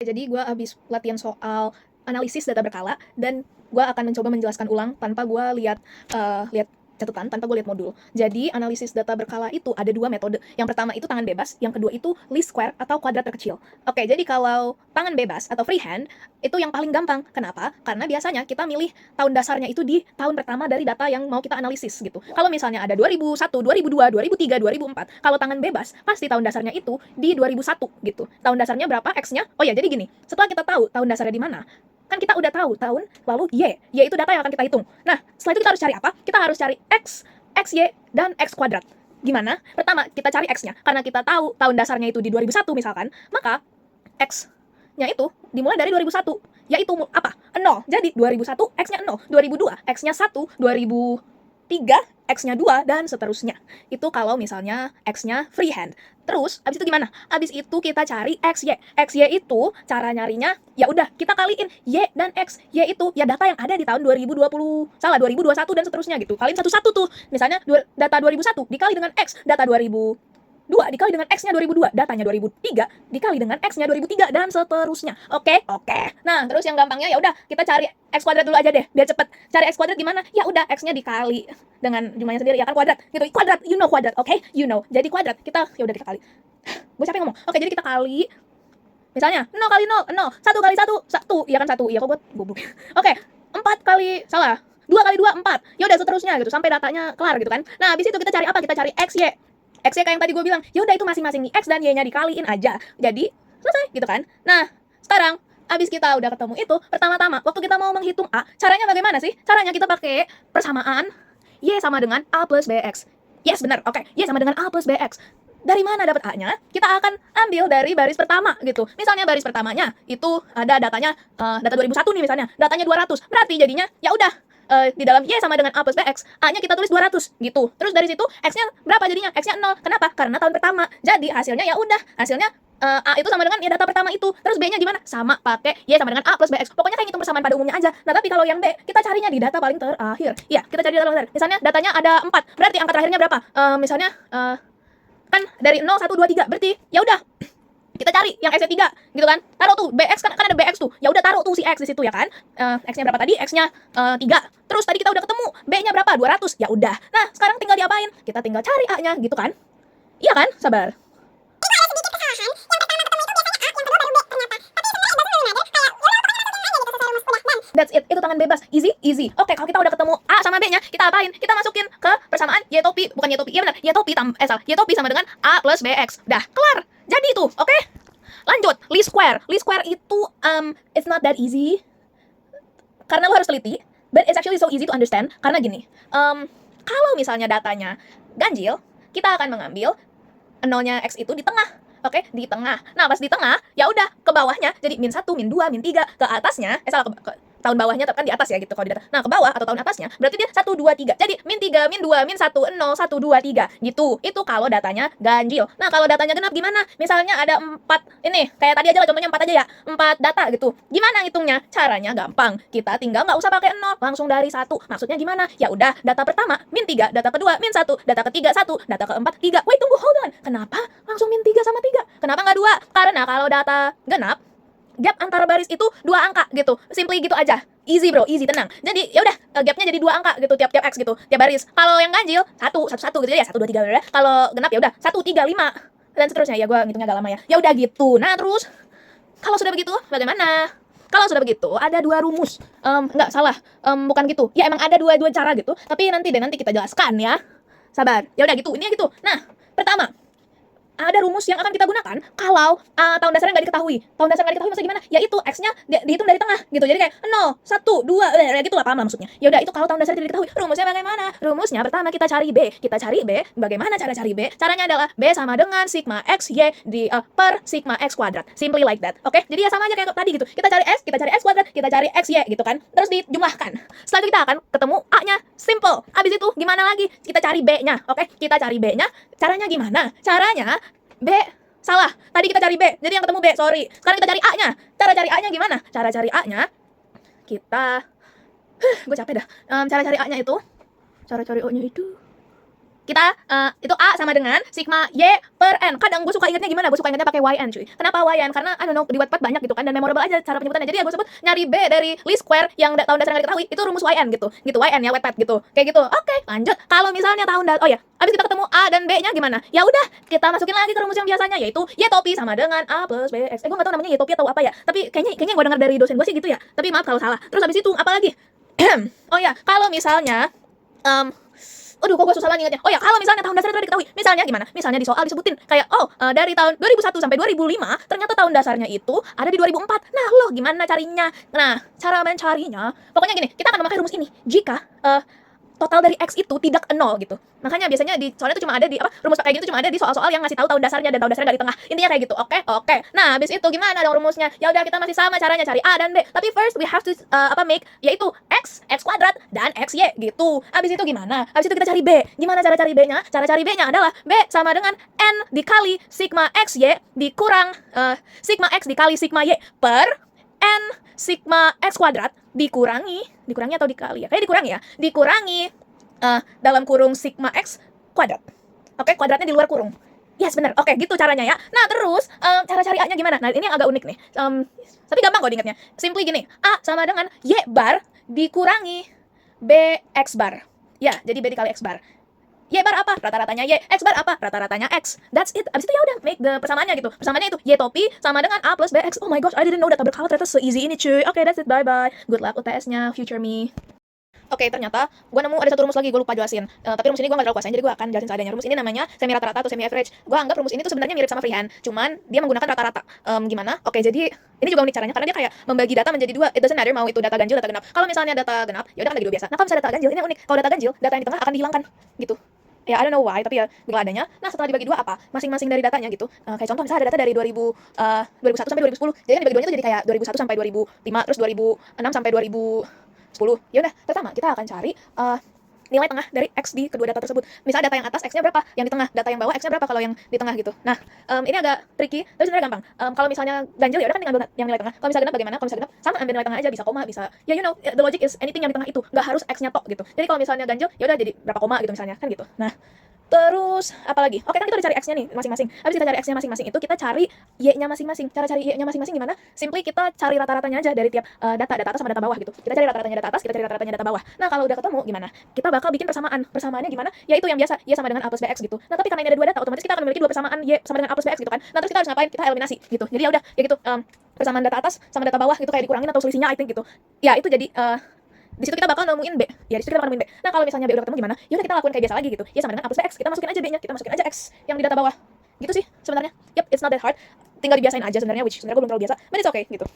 Jadi gue habis latihan soal analisis data berkala dan gue akan mencoba menjelaskan ulang tanpa gue lihat catatan, tanpa gue lihat modul. Jadi analisis data berkala itu ada dua metode. Yang pertama itu tangan bebas, yang kedua itu least square atau kuadrat terkecil. Oke, jadi kalau tangan bebas atau freehand itu yang paling gampang. Kenapa? Karena biasanya kita milih tahun dasarnya itu di tahun pertama dari data yang mau kita analisis gitu. Kalau misalnya ada 2001, 2002, 2003, 2004, kalau tangan bebas pasti tahun dasarnya itu di 2001 gitu. Tahun dasarnya berapa, X-nya? Oh ya, jadi gini, setelah kita tahu tahun dasarnya di mana, kan kita udah tahu tahun, lalu Y itu data yang akan kita hitung. Nah, setelah itu kita harus cari apa? Kita harus cari X, Y, dan X kuadrat. Gimana? Pertama, kita cari X-nya. Karena kita tahu tahun dasarnya itu di 2001 misalkan, maka X-nya itu dimulai dari 2001, yaitu apa? 0. Jadi 2001 X-nya 0, 2002 X-nya 1, 2003 X-nya 2, dan seterusnya. Itu kalau misalnya X-nya freehand. Terus, abis itu gimana? Abis itu kita cari XY. XY itu cara nyarinya, ya udah kita kaliin Y dan X. Y itu ya data yang ada di tahun 2021 dan seterusnya gitu. Kaliin satu-satu tuh. Misalnya data 2001 dikali dengan X, data 2002 dikali dengan X-nya 2002, datanya 2003 dikali dengan X-nya 2003, dan seterusnya. Oke? Oke. Nah, terus yang gampangnya ya udah kita cari X kuadrat dulu aja deh, biar cepet. Cari X kuadrat gimana? Ya udah, X-nya dikali dengan jumlahnya sendiri, ya kan, kuadrat. Gitu. Kuadrat, you know kuadrat, oke? You know. Jadi kuadrat, ya udah kita kali. Gue capek ngomong. Oke, jadi kita kali misalnya 0 kali 0, 0. 1 kali 1, 1. Iya kan 1. Iya kok buat goblok. Oke, 4 kali salah. 2 kali 2, 4. Ya udah seterusnya gitu sampai datanya kelar gitu kan. Nah, habis itu kita cari apa? Kita cari XY. XY kayak yang tadi gue bilang. Ya udah, itu masing-masing X dan Y-nya dikaliin aja. Jadi selesai gitu kan. Nah, sekarang abis kita udah ketemu itu, pertama-tama waktu kita mau menghitung A, caranya bagaimana sih? Caranya kita pakai persamaan Y sama dengan A plus BX. Yes, benar. Oke, Y sama dengan A plus BX. Dari mana dapat A-nya? Kita akan ambil dari baris pertama gitu. Misalnya baris pertamanya itu ada datanya data 2001 nih misalnya. Datanya 200. Berarti jadinya ya udah di dalam Y sama dengan A plus BX, A-nya kita tulis 200 gitu. Terus dari situ X-nya berapa jadinya? X-nya 0. Kenapa? Karena tahun pertama. Jadi hasilnya ya udah, hasilnya A itu sama dengan ya data pertama itu. Terus B-nya gimana? Sama, pakai Y sama dengan A plus BX. Pokoknya kayak ngitung persamaan pada umumnya aja. Nah, tapi kalau yang B, kita carinya di data paling terakhir. Iya, kita cari data paling terakhir. Misalnya datanya ada 4. Berarti angka terakhirnya berapa? Misalnya kan dari 0, 1, 2, 3. Berarti ya udah kita cari yang X-nya 3 gitu kan. Taruh tuh BX, kan ada BX tuh. Ya udah taruh tuh si X di situ ya kan. X-nya berapa tadi? X-nya 3. Terus tadi kita udah ketemu B-nya berapa? 200. Ya udah. Nah, sekarang tinggal diapain? Kita tinggal cari A-nya gitu kan. Iya kan? Sabar. That's it, itu tangan bebas, easy, easy. Oke, kalau kita udah ketemu A sama B-nya, kita apain? Kita masukin ke persamaan Y topi, bukan Y topi, iya benar, Y topi Y topi sama dengan A plus BX. Dah, kelar. Jadi itu, oke? Lanjut, least square. Least square itu, it's not that easy, karena lo harus teliti, but it's actually so easy to understand, karena gini, kalau misalnya datanya ganjil, kita akan mengambil nolnya X itu di tengah. Oke, di tengah. Nah, pas di tengah, ya udah ke bawahnya jadi -1, -2, -3, ke atasnya, salah, ke tahun bawahnya kan di atas ya gitu kalau di data. Nah, ke bawah atau tahun atasnya berarti dia 1 2 3. Jadi -3, -2, -1, 0, 1 2 3 gitu. Itu kalau datanya ganjil. Nah, kalau datanya genap gimana? Misalnya ada 4 ini, kayak tadi aja lah contohnya 4 aja ya. 4 data gitu. Gimana ngitungnya? Caranya gampang. Kita tinggal nggak usah pakai 0, langsung dari 1. Maksudnya gimana? Ya udah, data pertama -3, data kedua -1, data ketiga 1, data keempat 3. Wait, tunggu, hold on. Kenapa langsung -3 sama 3? Kenapa nggak 2? Karena kalau data genap, gap antara baris itu 2 angka gitu. Simply gitu aja. Easy bro, easy, tenang. Jadi ya udah, gapnya jadi 2 angka gitu, tiap X gitu, tiap baris. Kalau yang ganjil 1 1 1 gitu ya, 1 2 3 ya. Kalau genap ya udah 1 3 5 dan seterusnya. Ya gua ngitungnya agak lama ya. Ya udah gitu. Nah, terus kalau sudah begitu bagaimana? Kalau sudah begitu ada 2 rumus. Enggak salah. Bukan gitu. Ya emang ada dua cara gitu, tapi nanti kita jelaskan ya. Sabar. Ya udah gitu. Ini gitu. Nah, pertama, ada rumus yang akan kita gunakan kalau tahun dasarnya nggak diketahui. Tahun dasar nggak diketahui maksudnya gimana? Yaitu X-nya dihitung dari tengah gitu. Jadi kayak 0, 1, 2, gitu lah, paham maksudnya. Ya udah, itu kalau tahun dasar tidak diketahui. Rumusnya bagaimana? Rumusnya pertama kita cari B. Kita cari B. Bagaimana cara cari B? Caranya adalah B sama dengan sigma X Y per sigma X kuadrat. Simply like that. Oke? Jadi ya sama aja kayak tadi gitu. Kita cari X kuadrat, kita cari X Y gitu kan. Terus dijumlahkan. Setelah itu kita akan ketemu A-nya. Simple. Abis itu gimana lagi? Kita cari B-nya. Oke? Kita cari B-nya. Caranya gimana? Caranya B, salah. Tadi kita cari B, jadi yang ketemu B, sorry. Sekarang kita cari A-nya. Cara cari A-nya gimana? Cara cari A-nya, kita... gue capek dah. Cara cari A-nya itu... Cara cari O-nya itu... kita itu A sama dengan sigma Y per N. Kadang gue suka ingetnya gimana? Gue suka ingetnya pakai YN cuy. Kenapa YN? Karena I don't know, di Wattpad banyak gitu kan, dan memorable aja cara penyebutannya. Jadi ya gue sebut nyari B dari least square yang tahun dasar nggak diketahui, itu rumus YN gitu. Gitu YN ya Wattpad gitu. Kayak gitu. Oke, lanjut. Kalau misalnya oh ya, habis kita ketemu A dan B-nya gimana? Ya udah, kita masukin lagi ke rumus yang biasanya, yaitu Y topi sama dengan A plus BX. Gue nggak tahu namanya Y topi atau apa ya. Tapi kayaknya gue dengar dari dosen gue sih gitu ya. Tapi maaf kalau salah. Terus habis itu apa lagi? Oh ya, kalau misalnya aduh, kok gue susah banget ingetnya. Oh ya, kalau misalnya tahun dasarnya sudah diketahui, misalnya gimana? Misalnya di soal disebutin kayak, dari tahun 2001 sampai 2005, ternyata tahun dasarnya itu ada di 2004. Nah, loh gimana carinya? Nah, cara mencarinya, pokoknya gini, kita akan memakai rumus ini jika total dari X itu tidak nol gitu. Makanya biasanya soalnya itu cuma ada di rumus kayak gitu cuma ada di soal-soal yang ngasih tahu tahun dasarnya dan tahun dasarnya dari tengah. Intinya kayak gitu. Oke. Nah, habis itu gimana dong rumusnya? Ya udah, kita masih sama caranya, cari A dan B. Tapi first we have to make, yaitu X kuadrat dan XY gitu. Habis itu gimana? Habis itu kita cari B. Gimana cara cari B-nya? Cara cari B-nya adalah B sama dengan N dikali sigma XY dikurang sigma X dikali sigma Y per N sigma X kuadrat dikurangi atau dikali ya? Kayak dikurangi dalam kurung sigma X kuadrat. Oke, kuadratnya di luar kurung. Yes, bener. Oke, gitu caranya ya. Nah, terus cara cari A-nya gimana? Nah, ini yang agak unik nih. Tapi gampang kok diingatnya. Simply gini, A sama dengan Y bar dikurangi BX bar. Ya, jadi B dikali X bar. Y bar apa? Rata-ratanya Y. X bar apa? Rata-ratanya X. That's it. Abis itu ya udah make the persamaannya gitu. Persamaannya itu Y topi sama dengan A plus BX. Oh my gosh, I didn't know data berkala ternyata se-easy ini cuy. Oke, that's it. Bye-bye. Good luck UTS-nya, future me. Oke, ternyata gue nemu ada satu rumus lagi, gue lupa jelasin. Tapi rumus ini gue gak terlalu kuasain, jadi gue akan jelasin seadanya. Rumus ini namanya semi rata-rata atau semi average. Gue anggap rumus ini tuh sebenarnya mirip sama freehand, cuman dia menggunakan rata-rata. Gimana? Oke, jadi ini juga unik caranya, karena dia kayak membagi data menjadi dua. It doesn't matter mau itu data ganjil, data genap. Kalau misalnya data genap, ya udah kan lagi dua biasa. Nah, kalau misalnya data ganjil, ini unik. Kalau data ganjil, data yang di tengah akan dihilangkan, gitu. Ya, I don't know why, tapi ya begitulah adanya. Nah, setelah dibagi dua apa? Masing-masing dari datanya gitu. Kayak contoh misalnya ada data dari 2001 sampai 2010. Jadi kan dibagi duanya itu jadi kayak 2001 sampai 2005, terus 2006 sampai 2010. Ya udah, pertama kita akan cari nilai tengah dari X di kedua data tersebut. Misal data yang atas X-nya berapa, yang di tengah, data yang bawah X-nya berapa kalau yang di tengah gitu. Nah, ini agak tricky, tapi sebenarnya gampang. Kalau misalnya ganjil ya udah kan tinggal yang nilai tengah. Kalau misalnya genap bagaimana? Kalau misalnya genap sama ambil nilai tengah aja, bisa koma, bisa ya you know, the logic is anything yang di tengah itu, nggak harus X-nya tok gitu. Jadi kalau misalnya ganjil ya udah jadi berapa koma gitu misalnya, kan gitu. Nah, terus apa lagi? Oke, kan kita udah cari X-nya nih masing-masing. Habis kita cari X-nya masing-masing itu kita cari Y-nya masing-masing. Cara cari Y-nya masing-masing gimana? Simply kita cari rata-ratanya aja dari tiap data atas sama data bawah gitu. Kita cari rata-ratanya data atas, kita cari rata-ratanya data bawah. Nah, kalau udah ketemu gimana? Kita bakal bikin persamaan. Persamaannya gimana? Yaitu yang biasa, Y sama dengan A plus BX gitu. Nah, tapi karena ini ada dua data, otomatis kita akan memiliki dua persamaan Y sama dengan A plus BX gitu kan. Nah, terus kita harus ngapain? Kita eliminasi gitu. Jadi ya udah, ya gitu. Persamaan data atas sama data bawah gitu kayak dikurangin atau selisihnya I think gitu. Ya, itu jadi di situ kita bakal nemuin B. Ya, di situ kita bakal nemuin B. Nah, kalau misalnya B udah ketemu gimana? Ya udah kita lakuin kayak biasa lagi gitu. Ya sama dengan A plus BX. Kita masukin aja B-nya, kita masukin aja X yang di data bawah. Gitu sih sebenarnya. Yep, it's not that hard. Tinggal dibiasain aja sebenarnya, which sebenarnya gue belum terlalu biasa. But it's okay gitu.